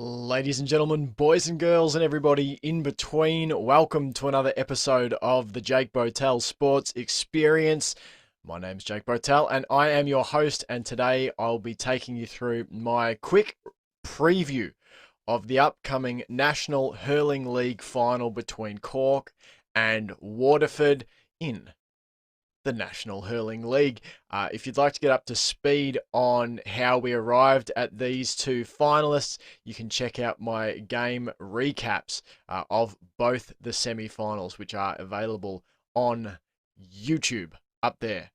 Ladies and gentlemen, boys and girls, and everybody in between, welcome to another episode of the Jake Botel Sports Experience. My name's Jake Botel, and I am your host, and today I'll be taking you through my quick preview of the upcoming National Hurling League final between Cork and Waterford in the National Hurling League. If you'd like to get up to speed on how we arrived at these two finalists, you can check out my game recaps of both the semi-finals, which are available on YouTube up there.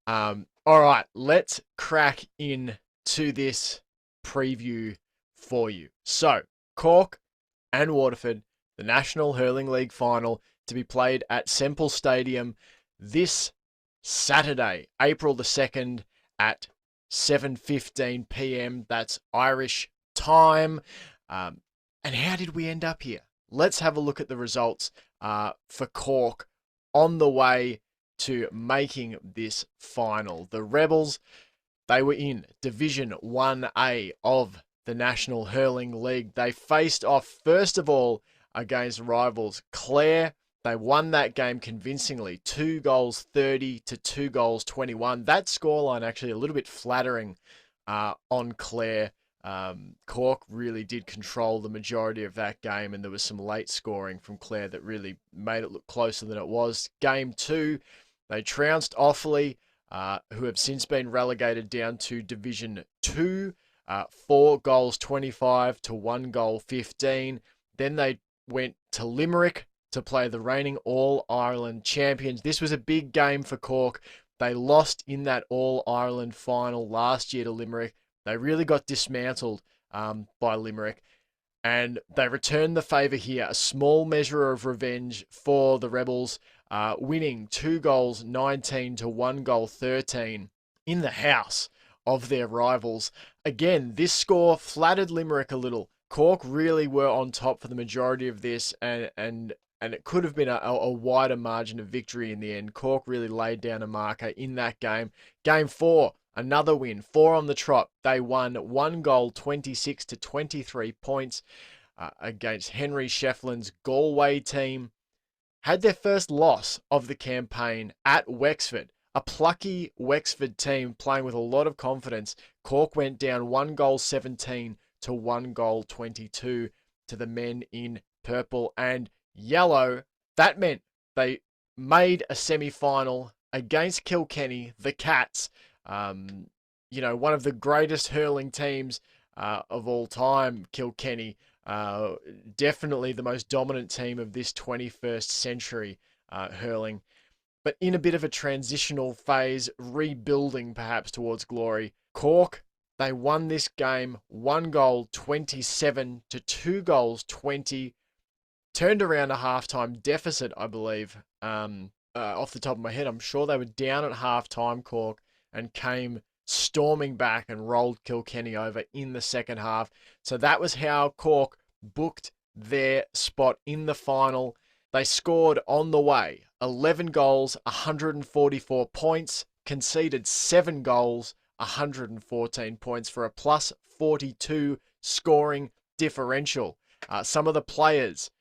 All right, let's crack into this preview for you. So, Cork and Waterford, the National Hurling League final, to be played at Semple Stadium this Saturday, April the 2nd at 7:15 p.m. That's Irish time. And how did we end up here? Let's have a look at the results for Cork on the way to making this final. The Rebels, they were in Division 1A of the National Hurling League. They faced off, first of all, against rivals Clare. They won that game convincingly, 2 goals 30 to 2 goals 21. That scoreline actually a little bit flattering on Clare. Cork really did control the majority of that game, and there was some late scoring from Clare that really made it look closer than it was. Game 2, they trounced Offaly, who have since been relegated down to Division 2, 4 goals 25 to 1 goal 15. Then they went to Limerick to play the reigning All-Ireland champions. This was a big game for Cork. They lost in that All-Ireland final last year to Limerick. They really got dismantled by Limerick, and they returned the favour here. A small measure of revenge for the Rebels, winning 2 goals 19 to 1 goal 13 in the house of their rivals. Again, this score flattered Limerick a little. Cork really were on top for the majority of this, and it could have been a wider margin of victory in the end. Cork really laid down a marker in that game. Game 4, another win, 4 on the trot. They won 1 goal 26 to 23 points against Henry Shefflin's Galway team. Had their first loss of the campaign at Wexford. A plucky Wexford team playing with a lot of confidence. Cork went down 1 goal 17 to 1 goal 22 to the men in purple and yellow. That meant they made a semi-final against Kilkenny, the Cats. One of the greatest hurling teams of all time, Kilkenny. Definitely the most dominant team of this 21st century hurling. But in a bit of a transitional phase, rebuilding perhaps towards glory. Cork, they won this game 1 goal 27 to 2 goals 20. Turned around a halftime deficit, I believe. Off the top of my head, I'm sure they were down at halftime, Cork, and came storming back and rolled Kilkenny over in the second half. So that was how Cork booked their spot in the final. They scored on the way 11 goals, 144 points, conceded 7 goals, 114 points for a plus 42 scoring differential. Some of the players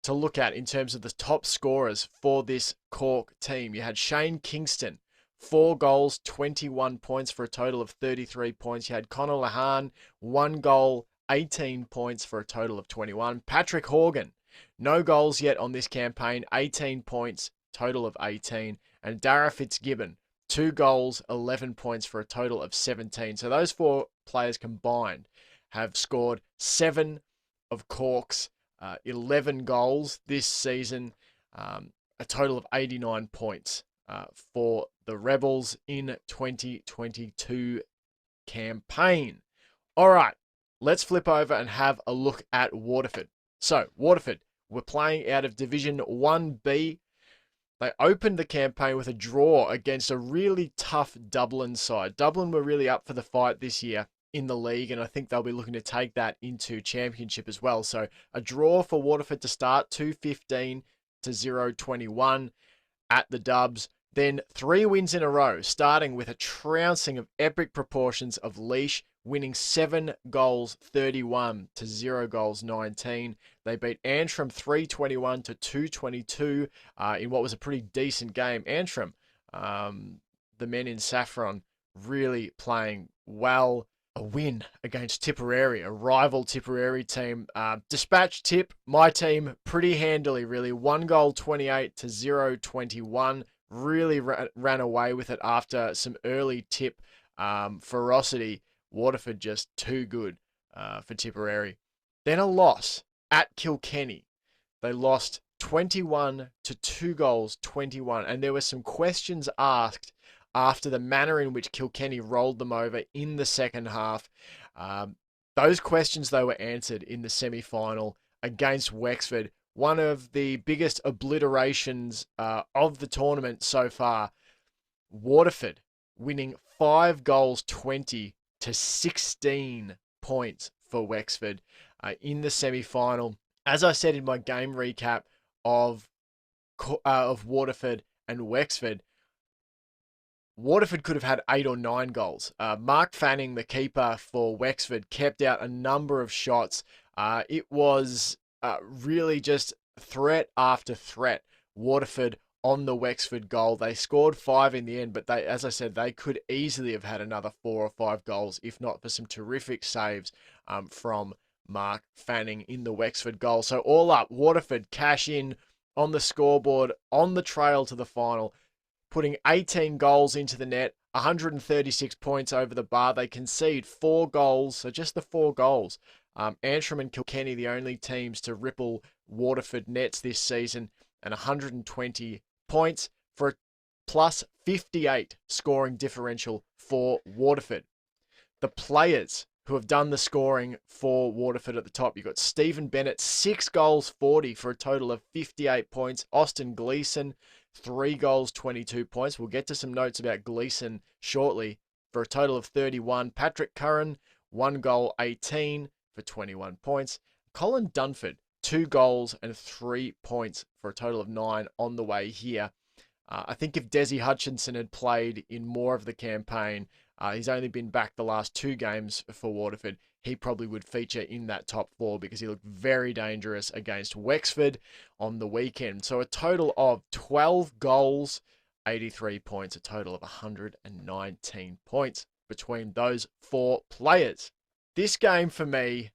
to look at in terms of the top scorers for this Cork team. You had Shane Kingston, 4 goals, 21 points for a total of 33 points. You had Conor Lahan, 1 goal, 18 points for a total of 21. Patrick Horgan, no goals yet on this campaign, 18 points, total of 18. And Dara Fitzgibbon, 2 goals, 11 points for a total of 17. So those 4 players combined have scored 7 of Cork's 11 goals this season, a total of 89 points for the Rebels in 2022 campaign. All right, let's flip over and have a look at Waterford. So, Waterford were playing out of Division 1B. They opened the campaign with a draw against a really tough Dublin side. Dublin were really up for the fight this year in the league, and I think they'll be looking to take that into championship as well. So a draw for Waterford to start, 2-15 to 0-21 at the Dubs. Then 3 wins in a row, starting with a trouncing of epic proportions of Laois, winning 7 goals 31 to 0 goals 19. They beat Antrim 321 to 222 in what was a pretty decent game. Antrim, the men in saffron, really playing well. A win against Tipperary, a rival Tipperary team. Dispatched Tip, my team, pretty handily, really. 1 goal 28 to 0 21. Really ran away with it after some early Tip ferocity. Waterford just too good for Tipperary. Then a loss at Kilkenny. They lost 21 to 2 goals 21. And there were some questions asked after the manner in which Kilkenny rolled them over in the second half. Those questions, though, were answered in the semi-final against Wexford. One of the biggest obliterations of the tournament so far. Waterford winning 5 goals 20 to 16 points for Wexford in the semi-final. As I said in my game recap of Waterford and Wexford, Waterford could have had 8 or 9 goals. Mark Fanning, the keeper for Wexford, kept out a number of shots. It was really just threat after threat. Waterford on the Wexford goal. They scored 5 in the end, but they, as I said, they could easily have had another 4 or 5 goals, if not for some terrific saves from Mark Fanning in the Wexford goal. So all up, Waterford cash in on the scoreboard, on the trail to the final, putting 18 goals into the net, 136 points over the bar. They concede 4 goals, so just the 4 goals. Antrim and Kilkenny, the only teams to ripple Waterford nets this season, and 120 points for a plus 58 scoring differential for Waterford. The players who have done the scoring for Waterford at the top, you've got Stephen Bennett, 6 goals 40 for a total of 58 points. Austin Gleeson, 3 goals 22 points. We'll get to some notes about Gleeson shortly for a total of 31. Patrick Curran, 1 goal 18 for 21 points. Colin Dunford, 2 goals and 3 points for a total of 9 on the way here. I think if Desi Hutchinson had played in more of the campaign, he's only been back the last 2 games for Waterford, he probably would feature in that top 4 because he looked very dangerous against Wexford on the weekend. So a total of 12 goals, 83 points, a total of 119 points between those 4 players. This game for me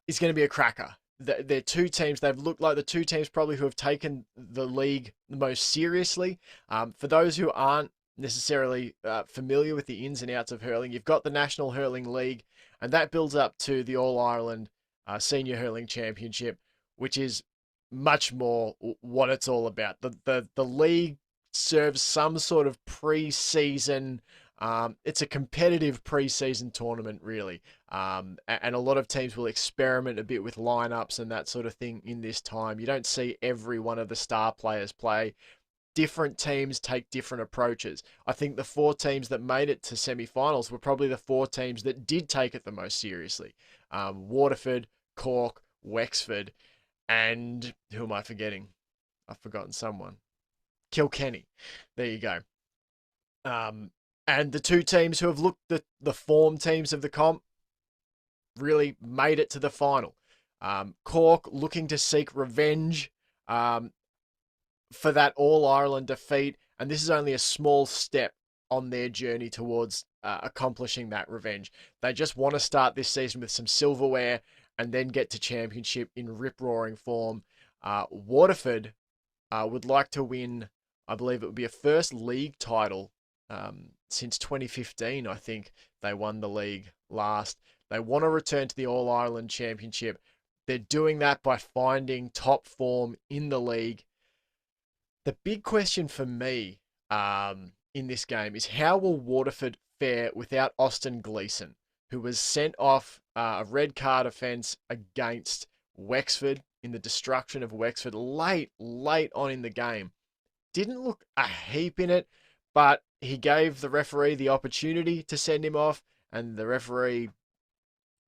is going to be a cracker. They're 2 teams, they've looked like the 2 teams probably who have taken the league the most seriously. For those who aren't necessarily familiar with the ins and outs of hurling, you've got the National Hurling League, and that builds up to the All-Ireland Senior Hurling Championship, which is much more what it's all about. The league serves some sort of pre-season. It's a competitive pre-season tournament, really. And a lot of teams will experiment a bit with lineups and that sort of thing in this time. You don't see every one of the star players play. Different teams take different approaches. I think the 4 teams that made it to semi-finals were probably the 4 teams that did take it the most seriously. Waterford, Cork, Wexford, and who am I forgetting? I've forgotten someone. Kilkenny. There you go. And the 2 teams who have looked the form teams of the comp really made it to the final. Cork looking to seek revenge for that All-Ireland defeat, and this is only a small step on their journey towards accomplishing that revenge. They just want to start this season with some silverware and then get to championship in rip-roaring form. Waterford would like to win, I believe it would be a first league title since 2015, I think they won the league last. They want to return to the All-Ireland Championship. They're doing that by finding top form in the league. The big question for me in this game is how will Waterford fare without Austin Gleeson, who was sent off a red card offence against Wexford in the destruction of Wexford late on in the game. Didn't look a heap in it, but he gave the referee the opportunity to send him off, and the referee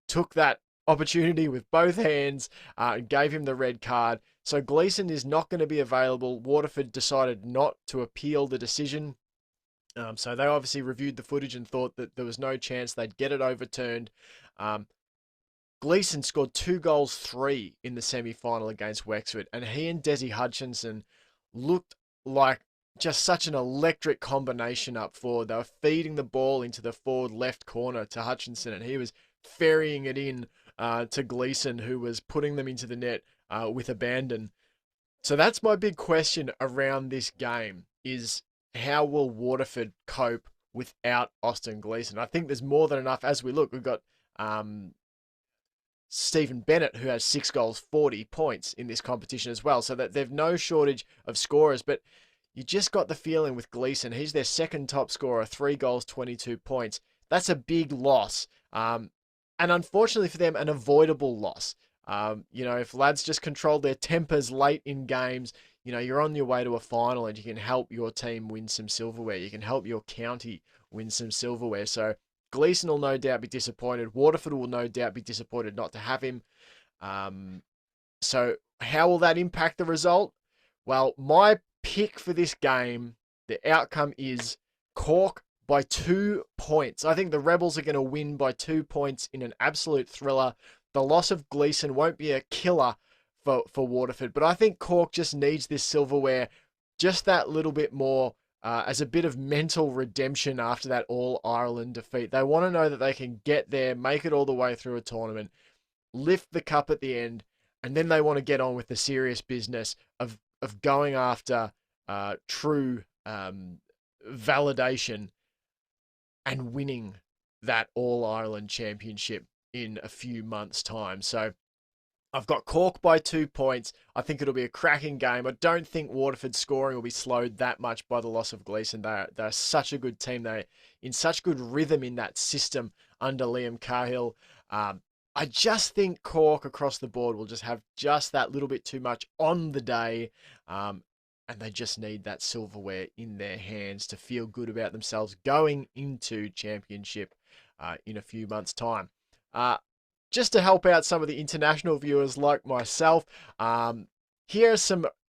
took that opportunity with both hands and gave him the red card. So Gleeson is not going to be available. Waterford decided not to appeal the decision. So they obviously reviewed the footage and thought that there was no chance they'd get it overturned. Um, Gleeson scored 2 goals, 3 in the semi-final against Wexford, and he and Desi Hutchinson looked like just such an electric combination up forward. They were feeding the ball into the forward left corner to Hutchinson, and he was ferrying it in to Gleeson, who was putting them into the net with abandon. So that's my big question around this game: is how will Waterford cope without Austin Gleeson? I think there's more than enough. As we look, we've got Stephen Bennett, who has 6 goals, 40 points in this competition as well. So that they've no shortage of scorers, but you just got the feeling with Gleeson, he's their second top scorer, 3 goals, 22 points. That's a big loss. And unfortunately for them, an avoidable loss. If lads just control their tempers late in games, you're on your way to a final and you can help your team win some silverware. You can help your county win some silverware. So Gleeson will no doubt be disappointed. Waterford will no doubt be disappointed not to have him. So how will that impact the result? Well, my pick for this game, the outcome is Cork by 2 points. I think the Rebels are going to win by 2 points in an absolute thriller. The loss of Gleeson won't be a killer for Waterford, but I think Cork just needs this silverware just that little bit more as a bit of mental redemption after that All-Ireland defeat. They want to know that they can get there, make it all the way through a tournament, lift the cup at the end, and then they want to get on with the serious business of going after true validation and winning that All-Ireland Championship in a few months' time. So I've got Cork by 2 points. I think it'll be a cracking game. I don't think Waterford's scoring will be slowed that much by the loss of Gleeson. They're such a good team. They're in such good rhythm in that system under Liam Cahill. I just think Cork across the board will just have just that little bit too much on the day. And they just need that silverware in their hands to feel good about themselves going into championship in a few months' time. Just to help out some of the international viewers like myself, here's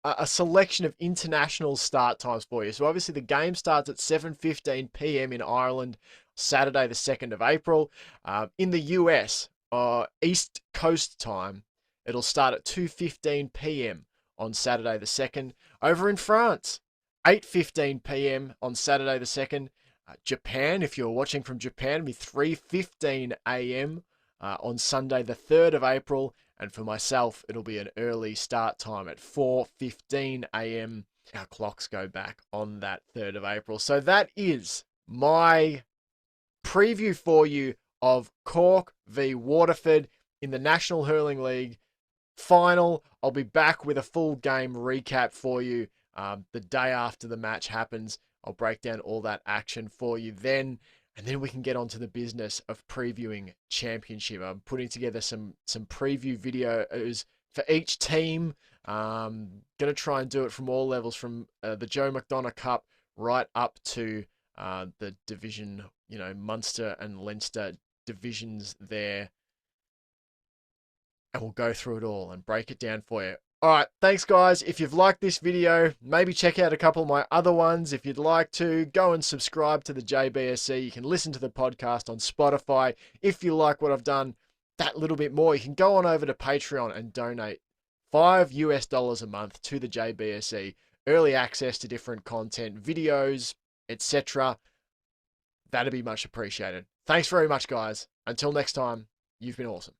a selection of international start times for you. So obviously the game starts at 7:15 p.m. in Ireland, Saturday the 2nd of April. In the US, East Coast time, it'll start at 2:15 p.m. on Saturday the 2nd. Over in France, 8:15 p.m. on Saturday the 2nd. Japan, if you're watching from Japan, it'll be 3:15 a.m. On Sunday the 3rd of April. And for myself, it'll be an early start time at 4:15 a.m. Our clocks go back on that 3rd of April. So that is my preview for you of Cork v Waterford in the National Hurling League final. I'll be back with a full game recap for you the day after the match happens. I'll break down all that action for you then, and then we can get on to the business of previewing championship. I'm putting together some preview videos for each team. Going to try and do it from all levels, from the Joe McDonough Cup right up to the division, Munster and Leinster divisions there. And we'll go through it all and break it down for you. All right, thanks guys. If you've liked this video, maybe check out a couple of my other ones. If you'd like to, go and subscribe to the JBSC. You can listen to the podcast on Spotify. If you like what I've done that little bit more, you can go on over to Patreon and donate $5 a month to the JBSC. Early access to different content, videos, etc. That'd be much appreciated. Thanks very much, guys. Until next time, you've been awesome.